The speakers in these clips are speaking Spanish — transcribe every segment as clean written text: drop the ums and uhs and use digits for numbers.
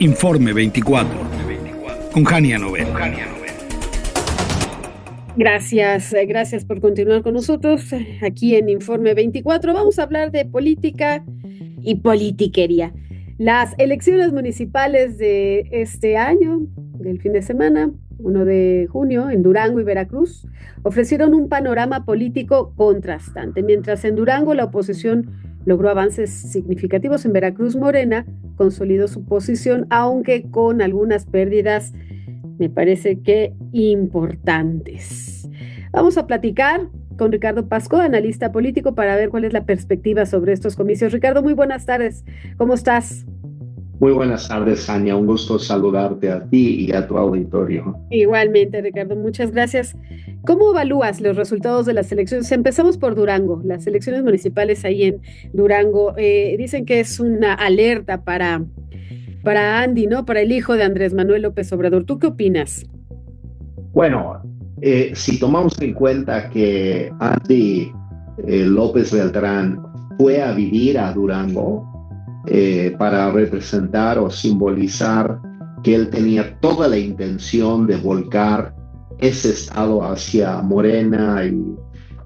Informe 24, con Jania Novel. Gracias por continuar con nosotros aquí en Informe 24. Vamos a hablar de política y politiquería. Las elecciones municipales de este año, del fin de semana, 1 de junio, en Durango y Veracruz, ofrecieron un panorama político contrastante. Mientras en Durango la oposición logró avances significativos, en Veracruz Morena consolidó su posición, aunque con algunas pérdidas, me parece que importantes. Vamos a platicar con Ricardo Pasco, analista político, para ver cuál es la perspectiva sobre estos comicios. Ricardo, muy buenas tardes. ¿Cómo estás? Muy buenas tardes, Jania. Un gusto saludarte a ti y a tu auditorio. Igualmente, Ricardo, muchas gracias. ¿Cómo evalúas los resultados de las elecciones? Empezamos por Durango, las elecciones municipales ahí en Durango. Dicen que es una alerta para Andy, ¿no? Para el hijo de Andrés Manuel López Obrador. ¿Tú qué opinas? Bueno, si tomamos en cuenta que Andy López Beltrán fue a vivir a Durango para representar o simbolizar que él tenía toda la intención de volcar ese estado hacia Morena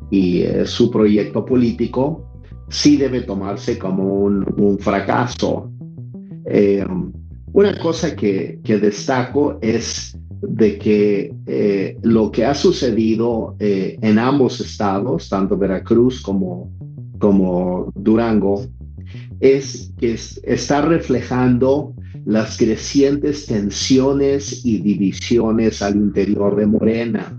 y su proyecto político, sí debe tomarse como un fracaso. Una cosa que destaco es de que lo que ha sucedido en ambos estados, tanto Veracruz como Durango, es que está reflejando las crecientes tensiones y divisiones al interior de Morena.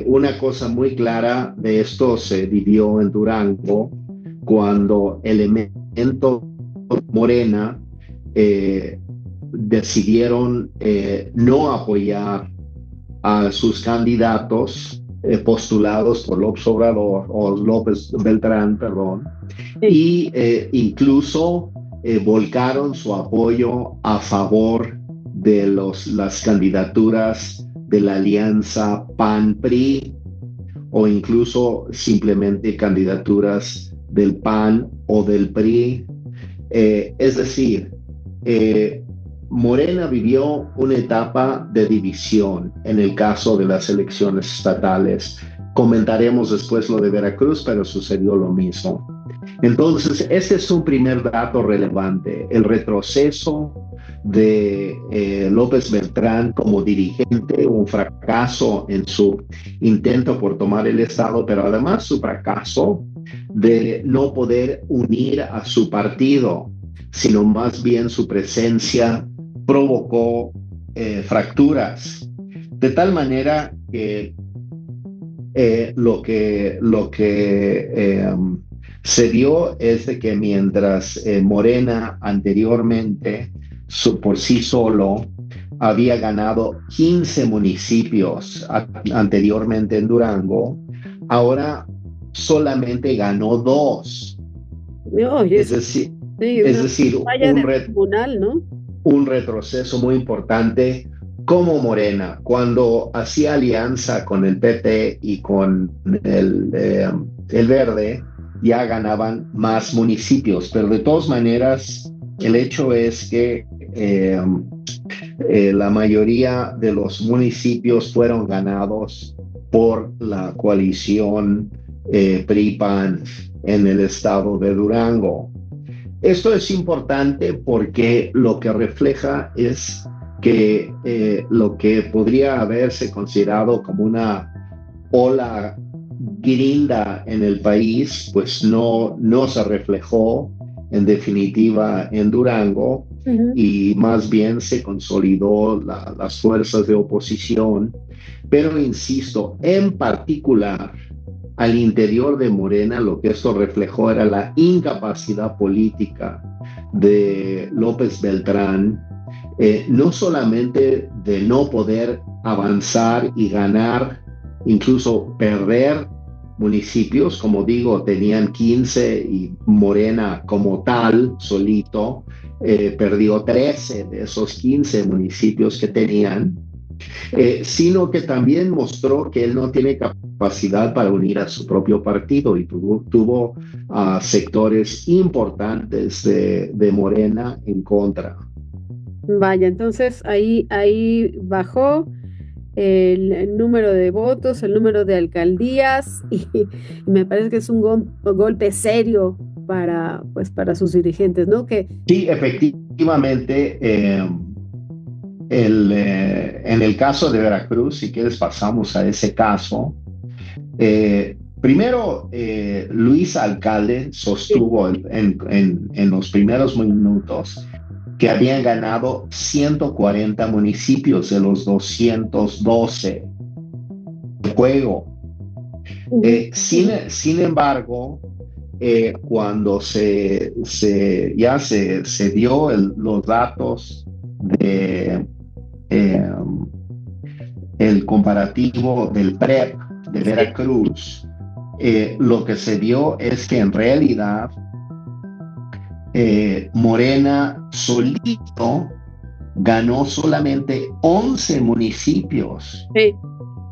Una cosa muy clara de esto se vivió en Durango cuando elementos Morena decidieron no apoyar a sus candidatos postulados por López Obrador o López Beltrán, perdón, y incluso volcaron su apoyo a favor de las candidaturas de la alianza PAN-PRI o incluso simplemente candidaturas del PAN o del PRI. Es decir, Morena vivió una etapa de división en el caso de las elecciones estatales. Comentaremos después lo de Veracruz, pero sucedió lo mismo. Entonces, ese es un primer dato relevante, el retroceso de López Beltrán como dirigente, un fracaso en su intento por tomar el Estado, pero además su fracaso de no poder unir a su partido, sino más bien su presencia provocó fracturas, de tal manera que lo que se dio es de que mientras Morena anteriormente por sí solo había ganado 15 municipios anteriormente en Durango, ahora solamente ganó 2. Es decir, un retroceso muy importante. Como Morena, cuando hacía alianza con el PT y con el Verde, ya ganaban más municipios, pero de todas maneras, el hecho es que la mayoría de los municipios fueron ganados por la coalición PRI-PAN en el estado de Durango. Esto es importante porque lo que refleja es que lo que podría haberse considerado como una ola grinda en el país, pues no se reflejó en definitiva en Durango, y más bien se consolidó las fuerzas de oposición. Pero insisto, en particular al interior de Morena, lo que esto reflejó era la incapacidad política de López Beltrán, no solamente de no poder avanzar y ganar, incluso perder municipios, como digo, tenían 15 y Morena como tal, solito, perdió 13 de esos 15 municipios que tenían, sino que también mostró que él no tiene capacidad para unir a su propio partido y tuvo sectores importantes de Morena en contra. Vaya, entonces ahí bajó el número de votos, el número de alcaldías y me parece que es un golpe serio pues, para sus dirigentes, ¿no? Que Sí, efectivamente, en el caso de Veracruz, si quieres pasamos a ese caso. Primero, Luis Alcalde sí, sostuvo en los primeros minutos que habían ganado 140 municipios de los 212 de juego. ujú, Sin embargo, cuando se dio los datos de eh, el comparativo del PREP de sí, Veracruz, lo que se dio es que en realidad Morena solito ganó solamente 11 municipios sí.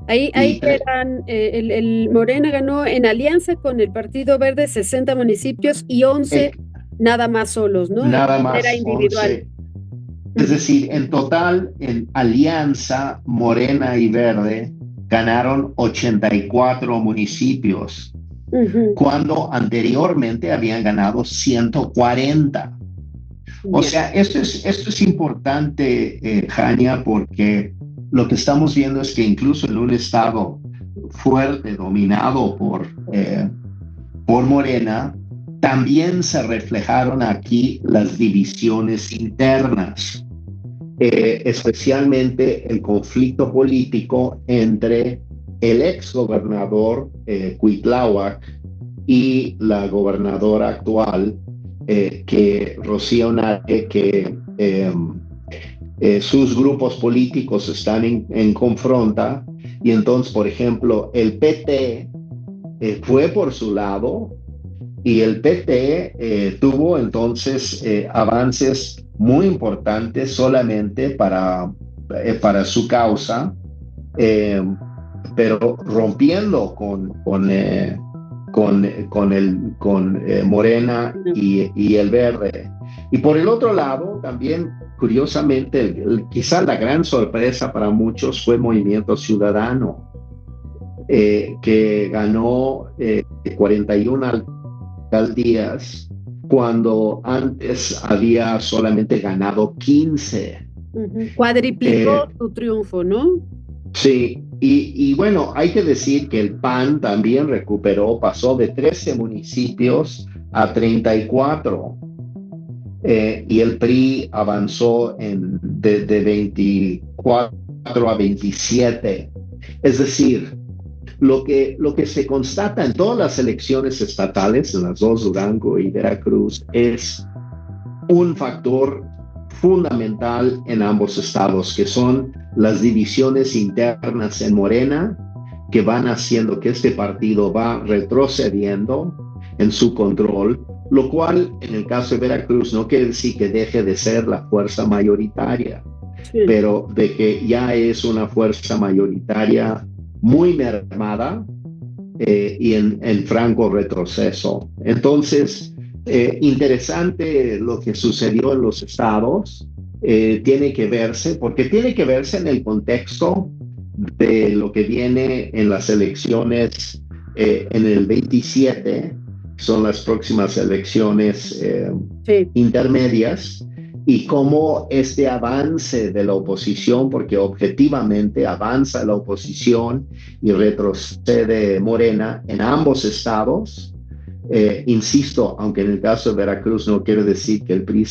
Ahí y eran, el Morena ganó en alianza con el Partido Verde 60 municipios y 11 eh, nada más solos, ¿no? De nada manera más individual. 11. Es Ujú, decir, en total, en alianza Morena y Verde ganaron 84 municipios, ujú, cuando anteriormente habían ganado 140. O ya, sea, esto es importante, Jania, porque lo que estamos viendo es que incluso en un estado fuerte, dominado por Morena, también se reflejaron aquí las divisiones internas, especialmente el conflicto político entre el ex gobernador Cuitláhuac y la gobernadora actual, que Rocío Nale, que sus grupos políticos están en confronta, y entonces, por ejemplo, el PT fue por su lado y el PT tuvo entonces avances muy importantes solamente para su causa, eh, pero rompiendo con Morena no, y el Verde. Y por el otro lado, también, curiosamente, quizá la gran sorpresa para muchos fue Movimiento Ciudadano, que ganó 41 alcaldías cuando antes había solamente ganado 15. ujú. Cuadriplicó Eh, su triunfo, ¿no? sí, y bueno, hay que decir que el PAN también recuperó, pasó de 13 municipios a 34, y el PRI avanzó de 24 a 27. Es decir, lo que se constata en todas las elecciones estatales, en las dos, Durango y Veracruz, es un factor fundamental en ambos estados, que son las divisiones internas en Morena, que van haciendo que este partido va retrocediendo en su control, lo cual en el caso de Veracruz no quiere decir que deje de ser la fuerza mayoritaria, Sí. pero de que ya es una fuerza mayoritaria muy mermada, y en franco retroceso. Entonces, interesante lo que sucedió en los estados, tiene que verse en el contexto de lo que viene en las elecciones en el 27, son las próximas elecciones Sí. intermedias, y cómo este avance de la oposición, porque objetivamente avanza la oposición y retrocede Morena en ambos estados. Insisto, aunque en el caso de Veracruz no quiero decir que el PRI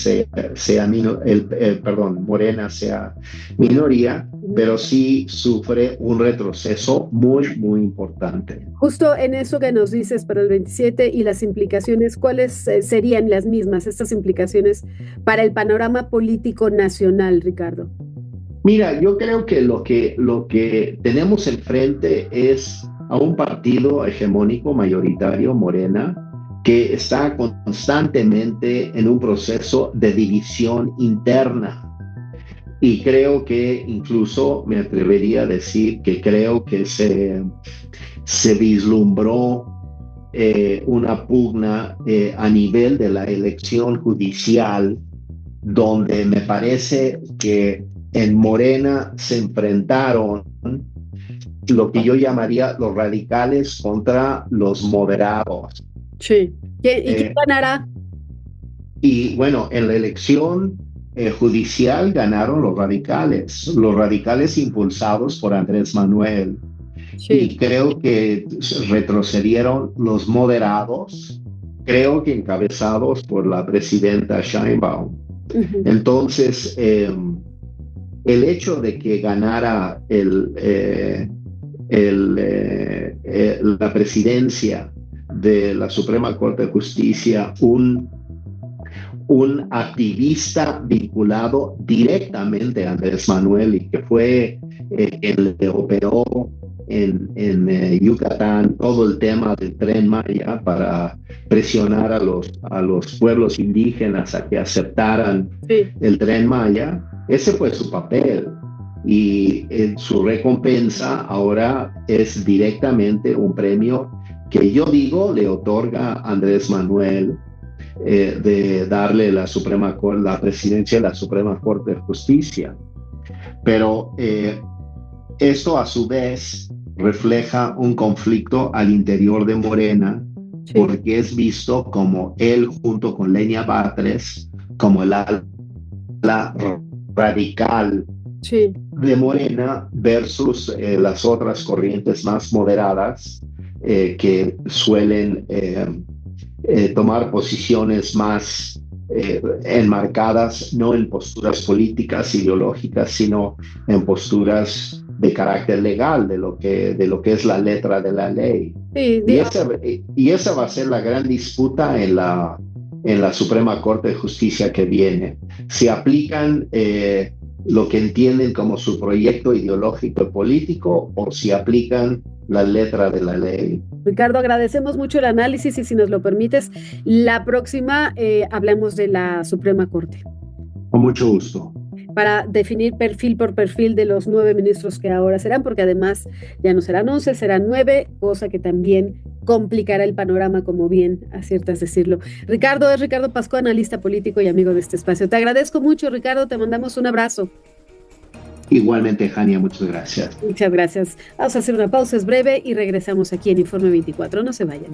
perdón, Morena sea minoría, Ujú. pero sí sufre un retroceso muy, muy importante. Justo en eso que nos dices para el 27 y las implicaciones, ¿cuáles serían las mismas, estas implicaciones para el panorama político nacional, Ricardo? Mira, yo creo que lo que tenemos enfrente es a un partido hegemónico mayoritario, Morena, que está constantemente en un proceso de división interna. Y creo que incluso me atrevería a decir que creo que se vislumbró una pugna a nivel de la elección judicial donde me parece que en Morena se enfrentaron lo que yo llamaría los radicales contra los moderados. Sí. ¿Y quién ganará? Y bueno, en la elección judicial ganaron los radicales impulsados por Andrés Manuel. Sí. Y creo que retrocedieron los moderados, creo que encabezados por la presidenta Sheinbaum. Uh-huh. Entonces, el hecho de que ganara la presidencia de la Suprema Corte de Justicia un activista vinculado directamente a Andrés Manuel y que fue el que operó en Yucatán todo el tema del Tren Maya para presionar a los pueblos indígenas a que aceptaran el Tren Maya. Ese fue su papel y su recompensa ahora es directamente un premio que yo digo le otorga a Andrés Manuel de darle la presidencia de la Suprema Corte de Justicia. Pero esto a su vez refleja un conflicto al interior de Morena, sí, porque es visto como él junto con Lenia Batres como la radical, sí, de Morena versus las otras corrientes más moderadas que suelen tomar posiciones más enmarcadas no en posturas políticas, ideológicas, sino en posturas de carácter legal, de lo que es la letra de la ley. Sí, y esa va a ser la gran disputa en la Suprema Corte de Justicia que viene. Si aplican lo que entienden como su proyecto ideológico y político o si aplican la letra de la ley. Ricardo, agradecemos mucho el análisis y si nos lo permites, la próxima hablemos de la Suprema Corte. Con mucho gusto. Para definir perfil por perfil de los 9 ministros que ahora serán, porque además ya no serán 11, serán 9, cosa que también complicará el panorama, como bien aciertas decirlo. Ricardo, es Ricardo Pascua, analista político y amigo de este espacio. Te agradezco mucho, Ricardo, te mandamos un abrazo. Igualmente, Jania, muchas gracias. Muchas gracias. Vamos a hacer una pausa, es breve, y regresamos aquí en Informe 24. No se vayan.